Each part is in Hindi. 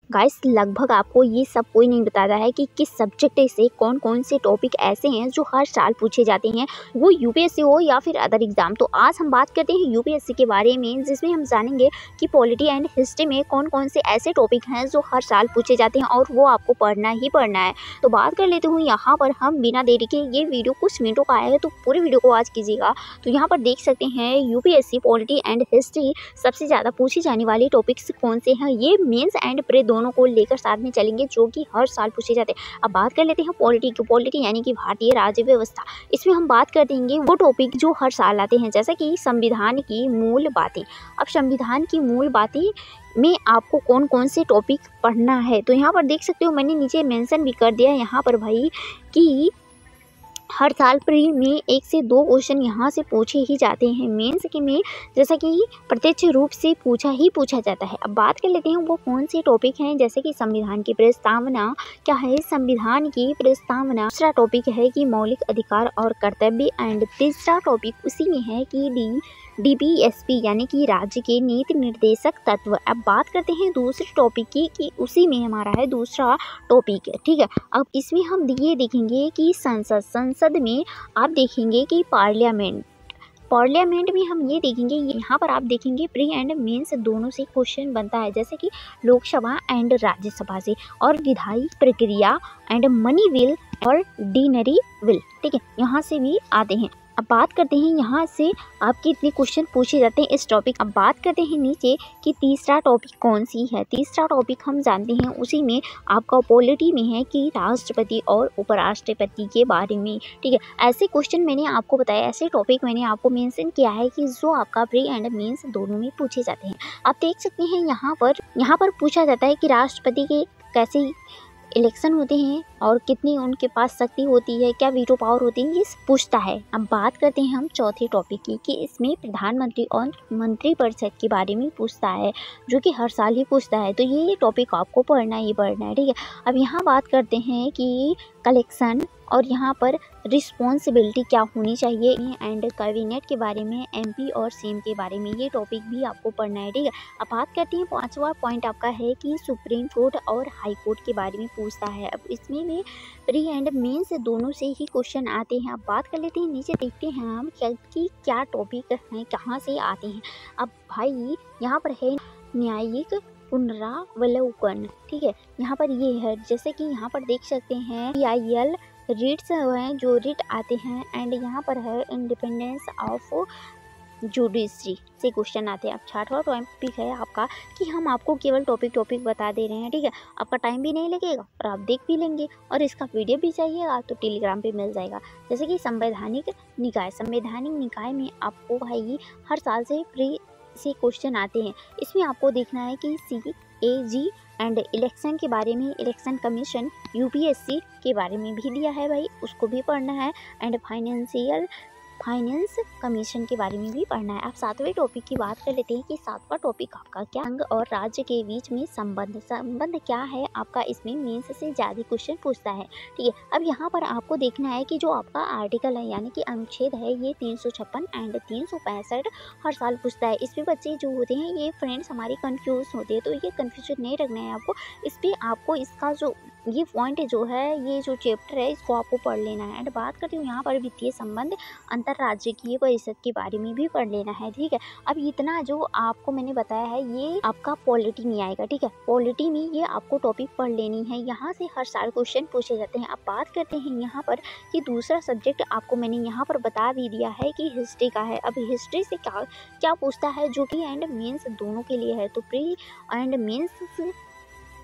गाइस लगभग आपको ये सब कोई नहीं बताता है कि किस सब्जेक्ट से कौन कौन से टॉपिक ऐसे हैं जो हर साल पूछे जाते हैं, वो यूपीएससी हो या फिर अदर एग्जाम। तो आज हम बात करते हैं यूपीएससी के बारे में, जिसमें हम जानेंगे कि पॉलिटी एंड हिस्ट्री में कौन कौन से ऐसे टॉपिक हैं जो हर साल पूछे जाते हैं और वो आपको पढ़ना ही पढ़ना है। तो बात कर लेते हूँ यहाँ पर हम बिना देरी के। ये वीडियो कुछ मिनटों का है तो पूरी वीडियो को वॉच कीजिएगा। तो यहाँ पर देख सकते हैं यूपीएससी पॉलिटी एंड हिस्ट्री सबसे ज़्यादा पूछी जाने वाली टॉपिक्स कौन से हैं, ये मेंस एंड प्री दोनों को लेकर साथ में चलेंगे जो कि हर साल पूछे जाते हैं। अब बात कर लेते हैं पॉलिटी की। पॉलिटी यानी कि भारतीय राज्य व्यवस्था। इसमें हम बात कर देंगे वो टॉपिक जो हर साल आते हैं, जैसे कि संविधान की मूल बातें। अब संविधान की मूल बातें में आपको कौन कौन से टॉपिक पढ़ना है, तो यहाँ पर देख सकते हो मैंने नीचे मेंशन भी कर दिया यहाँ पर भाई कि हर साल प्री में 1 से 2 क्वेश्चन यहाँ से पूछे ही जाते हैं मेंस के में, जैसा कि प्रत्यक्ष रूप से पूछा जाता है। अब बात कर लेते हैं वो कौन से टॉपिक हैं, जैसे कि संविधान की प्रस्तावना क्या है, संविधान की प्रस्तावना। दूसरा टॉपिक है कि मौलिक अधिकार और कर्तव्य, एंड तीसरा टॉपिक उसी में है कि डीपीएसपी यानी कि राज्य के नीति निर्देशक तत्व। अब बात करते हैं दूसरे टॉपिक की कि उसी में हमारा है दूसरा टॉपिक, ठीक है। अब इसमें हम ये देखेंगे कि संसद में आप देखेंगे कि पार्लियामेंट में हम ये देखेंगे, यहाँ पर आप देखेंगे प्री एंड मेंस दोनों से क्वेश्चन बनता है, जैसे कि लोकसभा एंड राज्यसभा से, और विधायी प्रक्रिया एंड मनी विल और डिनरी विल, ठीक है, यहाँ से भी आते हैं। अब बात करते हैं यहाँ से आपके इतने क्वेश्चन पूछे जाते हैं इस टॉपिक। अब बात करते हैं नीचे कि तीसरा टॉपिक कौन सी है। तीसरा टॉपिक हम जानते हैं उसी में आपका पॉलिटी में है कि राष्ट्रपति और उपराष्ट्रपति के बारे में, ठीक है। ऐसे क्वेश्चन मैंने आपको बताया, ऐसे टॉपिक मैंने आपको मेंशन किया है कि जो आपका प्री एंड मेंस दोनों में पूछे जाते हैं। आप देख सकते हैं यहाँ पर पूछा जाता है कि राष्ट्रपति के कैसे इलेक्शन होते हैं और कितनी उनके पास शक्ति होती है, क्या वीटो पावर होती है, ये पूछता है। अब बात करते हैं हम चौथे टॉपिक की कि इसमें प्रधानमंत्री और मंत्रिपरिषद के बारे में पूछता है, जो कि हर साल ही पूछता है। तो ये टॉपिक आपको पढ़ना ही पढ़ना है, ठीक है। अब यहाँ बात करते हैं कि कलेक्शन और यहाँ पर रिस्पॉन्सिबिलिटी क्या होनी चाहिए, एंड कैबिनेट के बारे में, एमपी और सीएम के बारे में, ये टॉपिक भी आपको पढ़ना है, ठीक है। अब बात करते हैं पांचवा पॉइंट आपका है कि सुप्रीम कोर्ट और हाई कोर्ट के बारे में पूछता है। अब इसमें भी प्री एंड मेंस दोनों से ही क्वेश्चन आते हैं। अब बात कर लेते हैं, नीचे देखते हैं हम कि क्या टॉपिक हैं, कहाँ से आते हैं। अब भाई यहाँ पर है न्यायिक पुनरावलोकन, ठीक है, यहाँ पर ये है, जैसे कि यहाँ पर देख सकते हैं PIL रिट्स हैं जो रिट आते हैं, एंड यहाँ पर है इंडिपेंडेंस ऑफ जुडिशरी से क्वेश्चन आते हैं। अब छठवां टॉपिक है आपका कि हम आपको केवल टॉपिक बता दे रहे हैं, ठीक है, आपका टाइम भी नहीं लगेगा और आप देख भी लेंगे, और इसका PDF भी चाहिएगा तो टेलीग्राम पे मिल जाएगा। जैसे कि संवैधानिक निकाय में आपको भाई हर साल से प्री से क्वेश्चन आते हैं। इसमें आपको देखना है कि CAG एंड इलेक्शन के बारे में, इलेक्शन कमीशन यूपीएससी के बारे में भी दिया है भाई, उसको भी पढ़ना है, एंड फाइनेंस कमीशन के बारे में भी पढ़ना है। अब सातवें टॉपिक की बात कर लेते हैं कि सातवां टॉपिक आपका क्या, संघ और राज्य के बीच में संबंध क्या है आपका, इसमें मेंस से ज़्यादा क्वेश्चन पूछता है, ठीक है। अब यहाँ पर आपको देखना है कि जो आपका आर्टिकल है यानी कि अनुच्छेद है, ये 356 एंड 365 हर साल पूछता है। इस पर बच्चे जो होते हैं ये फ्रेंड्स हमारे कंफ्यूज होते हैं, तो ये कंफ्यूजन नहीं रखना है आपको। इस पर आपको इसका जो ये पॉइंट जो है, ये जो चैप्टर है, इसको आपको पढ़ लेना है। एंड बात करती हूँ यहाँ पर वित्तीय संबंध अंतरराज्यीय परिषद के बारे में भी पढ़ लेना है, ठीक है। अब इतना जो आपको मैंने बताया है ये आपका पॉलिटी में आएगा, ठीक है। पॉलिटी में ये आपको टॉपिक पढ़ लेनी है, यहाँ से हर साल क्वेश्चन पूछे जाते हैं। अब बात करते हैं यहाँ पर कि दूसरा सब्जेक्ट आपको मैंने यहाँ पर बता भी दिया है कि हिस्ट्री का है। अब हिस्ट्री से क्या पूछता है, जो कि एंड मेंस दोनों के लिए है। तो प्री एंड मेंस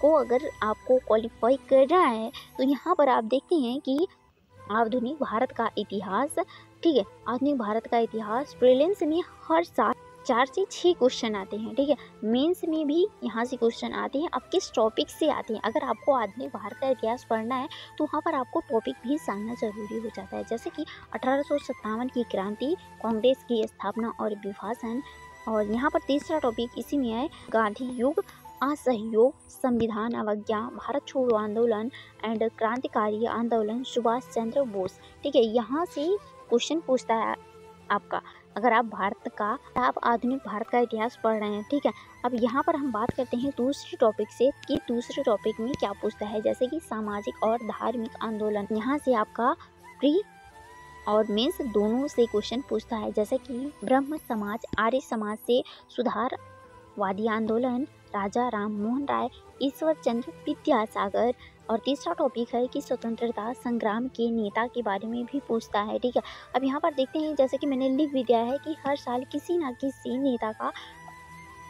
को अगर आपको क्वालिफाई करना है तो यहाँ पर आप देखते हैं कि आधुनिक भारत का इतिहास, ठीक है, आधुनिक भारत का इतिहास प्रीलिम्स में हर साल 4 से 6 क्वेश्चन आते हैं, ठीक है। मेंस में भी यहाँ से क्वेश्चन आते हैं। अब किस टॉपिक से आते हैं, अगर आपको आधुनिक भारत का इतिहास पढ़ना है तो वहाँ पर आपको टॉपिक भी जानना जरूरी हो जाता है, जैसे कि 1857 की क्रांति, कांग्रेस की स्थापना और विभाजन, और यहाँ पर तीसरा टॉपिक इसी में है गांधी युग, असहयोग, संविधान अवज्ञा, भारत छोड़ो आंदोलन एंड क्रांतिकारी आंदोलन, सुभाष चंद्र बोस, ठीक है। यहाँ से क्वेश्चन पूछता है आपका अगर आप आधुनिक भारत का इतिहास पढ़ रहे हैं, ठीक है। अब यहाँ पर हम बात करते हैं दूसरे टॉपिक से कि दूसरे टॉपिक में क्या पूछता है, जैसे कि सामाजिक और धार्मिक आंदोलन। यहाँ से आपका प्री और मेंस दोनों से क्वेश्चन पूछता है, जैसे कि ब्रह्म समाज, आर्य समाज से सुधारवादी आंदोलन, राजा राम मोहन राय, ईश्वर चंद्र विद्यासागर। और तीसरा टॉपिक है कि स्वतंत्रता संग्राम के नेता के बारे में भी पूछता है, ठीक है। अब यहाँ पर देखते हैं, जैसे कि मैंने लिख भी दिया है कि हर साल किसी न किसी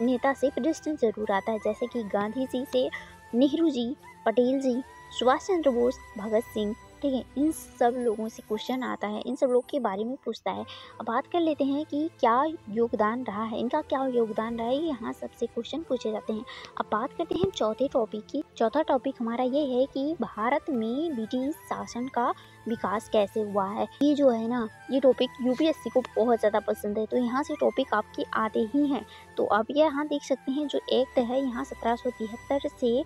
नेता से प्रश्न जरूर आता है, जैसे कि गांधी जी से नेहरू जी, पटेल जी, सुभाष चंद्र बोस, भगत सिंह, ठीक है। इन सब लोगों से क्वेश्चन आता है, इन सब लोग के बारे में पूछता है। अब बात कर लेते हैं कि क्या योगदान रहा है, इनका क्या योगदान रहा है, यहाँ सबसे क्वेश्चन पूछे जाते हैं। अब बात करते हैं चौथे टॉपिक की। चौथा टॉपिक हमारा ये है कि भारत में ब्रिटिश शासन का विकास कैसे हुआ है। ये जो है ना, ये टॉपिक यूपीएससी को बहुत ज़्यादा पसंद है, तो यहाँ से टॉपिक आपके आते ही हैं। तो अब यहाँ देख सकते हैं जो एक्ट है, यहाँ 1773 से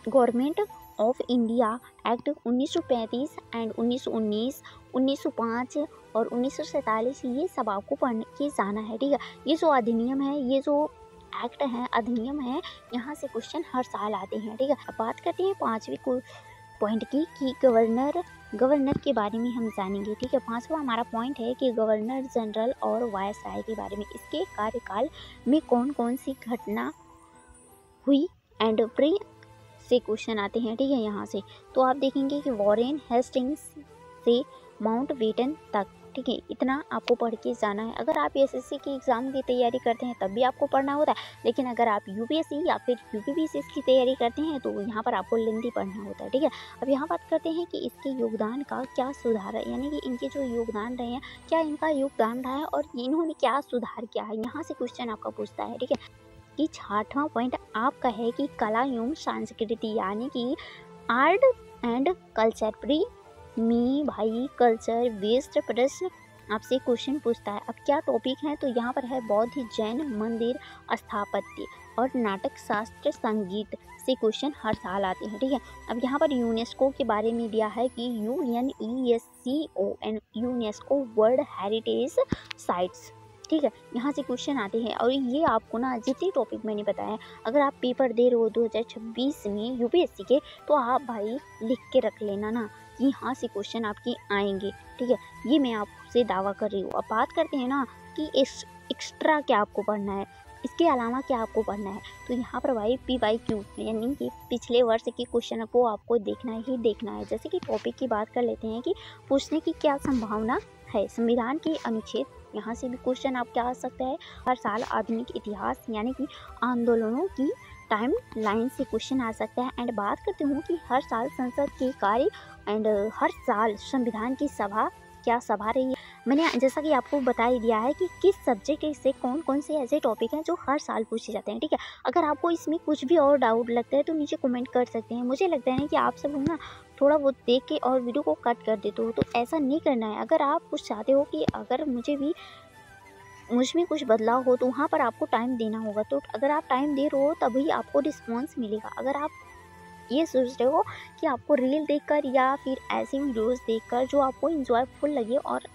government of India act 1935 and 1919, 1905 और 1947, ये सब आपको पढ़ के जाना है, ठीक है। ये जो अधिनियम है, ये जो एक्ट है, अधिनियम है, यहाँ से क्वेश्चन हर साल आते हैं, ठीक है। अब बात करते हैं पाँचवीं पॉइंट की कि गवर्नर के बारे में हम जानेंगे, ठीक है। पांचवा हमारा पॉइंट है कि गवर्नर जनरल और वायसराय के बारे में, इसके कार्यकाल में कौन कौन सी घटना हुई एंड प्री से क्वेश्चन आते हैं, ठीक है। यहाँ से तो आप देखेंगे कि वॉरेन हेस्टिंग्स से माउंटबेटन तक, ठीक है, इतना आपको पढ़ के जाना है। अगर आप एसएससी की एग्ज़ाम की तैयारी करते हैं तब भी आपको पढ़ना होता है, लेकिन अगर आप यूपीएससी या फिर यूपीपीसीएस की तैयारी करते हैं तो यहाँ पर आपको लेंथी पढ़ना होता है, ठीक है। अब यहाँ बात करते हैं कि इसके योगदान का क्या सुधार है, यानी कि इनके जो योगदान रहे हैं, क्या इनका योगदान रहा है और इन्होंने क्या सुधार किया है, यहाँ से क्वेश्चन आपका पूछता है, ठीक है। कि छठवां पॉइंट आपका है कि कला एवं संस्कृति, यानी कि आर्ट एंड कल्चर। प्री में भाई कल्चर बेस्ड प्रश्न आपसे क्वेश्चन पूछता है। अब क्या टॉपिक है, तो यहाँ पर है बौद्ध जैन मंदिर स्थापत्य और नाटक शास्त्र संगीत से क्वेश्चन हर साल आते हैं, ठीक है। अब यहाँ पर यूनेस्को के बारे में दिया है कि UNESCO UNESCO world heritage sites, ठीक है। यहाँ से क्वेश्चन आते हैं और ये आपको ना जितने टॉपिक मैंने बताया, अगर आप पेपर दे रहे हो 2026 में यूपीएससी के, तो आप भाई लिख के रख लेना ना कि यहाँ से क्वेश्चन आपके आएंगे, ठीक है। ये मैं आपसे दावा कर रही हूँ। अब बात करते हैं ना कि एक्स्ट्रा क्या आपको पढ़ना है, इसके अलावा क्या आपको पढ़ना है, तो यहाँ पर भाई PYQ यानी कि पिछले वर्ष के क्वेश्चन को आपको देखना ही देखना है। जैसे कि टॉपिक की बात कर लेते हैं कि पूछने की क्या संभावना है, संविधान के अनुच्छेद, यहाँ से भी क्वेश्चन आपके आ सकता है। हर साल आधुनिक इतिहास यानी कि आंदोलनों की टाइम लाइन से क्वेश्चन आ सकता है। एंड बात करती हूँ कि हर साल संसद के कार्य एंड हर साल संविधान की क्या सभा रही है। मैंने जैसा कि आपको बता ही दिया है कि किस सब्जेक्ट से कौन कौन से ऐसे टॉपिक हैं जो हर साल पूछे जाते हैं, ठीक है। अगर आपको इसमें कुछ भी और डाउट लगता है तो नीचे कमेंट कर सकते हैं। मुझे लगता है कि आप सब लोग ना थोड़ा बहुत देख के और वीडियो को कट कर देते हो, तो ऐसा नहीं करना है। अगर आप कुछ चाहते हो कि अगर मुझमें कुछ बदलाव हो तो वहाँ पर आपको टाइम देना होगा, तो अगर आप टाइम दे रहे हो तभी आपको रिस्पॉन्स मिलेगा। अगर आप ये सोच रहे हो कि आपको रील देखकर या फिर ऐसे वीडियोस देखकर जो आपको इंजॉयफुल लगे और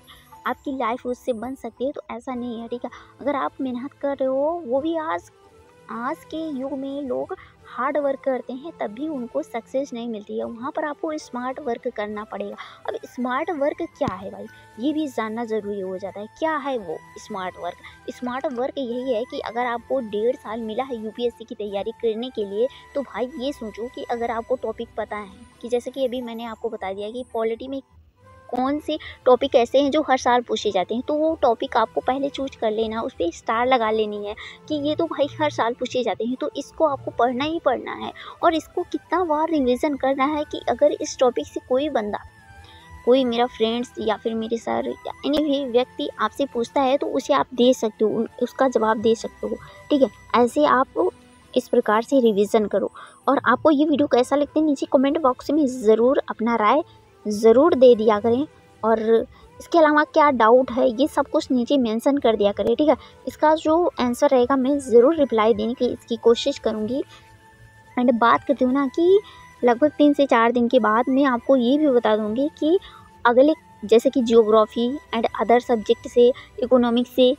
आपकी लाइफ उससे बन सकती है, तो ऐसा नहीं है, ठीक है। अगर आप मेहनत कर रहे हो, वो भी आज के युग में लोग हार्ड वर्क करते हैं तब भी उनको सक्सेस नहीं मिलती है, वहाँ पर आपको स्मार्ट वर्क करना पड़ेगा। अब स्मार्ट वर्क क्या है भाई, ये भी जानना ज़रूरी हो जाता है। क्या है वो स्मार्ट वर्क यही है कि अगर आपको 1.5 साल मिला है यूपीएससी की तैयारी करने के लिए, तो भाई ये सोचो कि अगर आपको टॉपिक पता है कि जैसे कि अभी मैंने आपको बता दिया कि पॉलिटी में कौन से टॉपिक ऐसे हैं जो हर साल पूछे जाते हैं, तो वो टॉपिक आपको पहले चूज कर लेना, उस पर स्टार लगा लेनी है कि ये तो भाई हर साल पूछे जाते हैं, तो इसको आपको पढ़ना ही पढ़ना है। और इसको कितना बार रिवीजन करना है कि अगर इस टॉपिक से कोई मेरा फ्रेंड्स या फिर मेरे सर या any भी व्यक्ति आपसे पूछता है तो उसे आप दे सकते हो, उसका जवाब दे सकते हो, ठीक है। ऐसे आप इस प्रकार से रिवीजन करो। और आपको ये वीडियो कैसा लगता है नीचे कमेंट बॉक्स में ज़रूर अपना राय ज़रूर दे दिया करें, और इसके अलावा क्या डाउट है ये सब कुछ नीचे मेंशन कर दिया करें, ठीक है। इसका जो आंसर रहेगा मैं ज़रूर रिप्लाई देने की इसकी कोशिश करूँगी। एंड बात करती हूँ ना कि लगभग 3 से 4 दिन के बाद मैं आपको ये भी बता दूँगी कि अगले जैसे कि जियोग्राफी एंड अदर सब्जेक्ट से, इकोनॉमिक्स से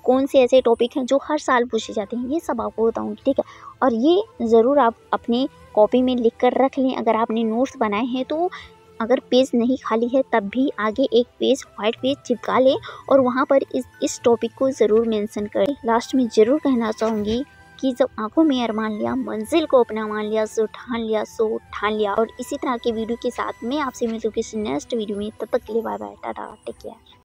कौन से ऐसे टॉपिक हैं जो हर साल पूछे जाते हैं, ये सब आपको बताऊंगी, ठीक है। और ये ज़रूर आप अपने कॉपी में लिख कर रख लें। अगर आपने नोट्स बनाए हैं तो अगर पेज नहीं खाली है तब भी आगे एक पेज वाइट पेज चिपका लें और वहाँ पर इस टॉपिक को ज़रूर मेंशन करें। लास्ट में ज़रूर कहना चाहूँगी कि जब आंखों में अरमान लिया, मंजिल को अपना मान लिया, सो ठान लिया। और इसी तरह के वीडियो के साथ मैं आपसे मिलूँ किसी नेक्स्ट वीडियो में। तब तक के लिए bye bye, tata, take care.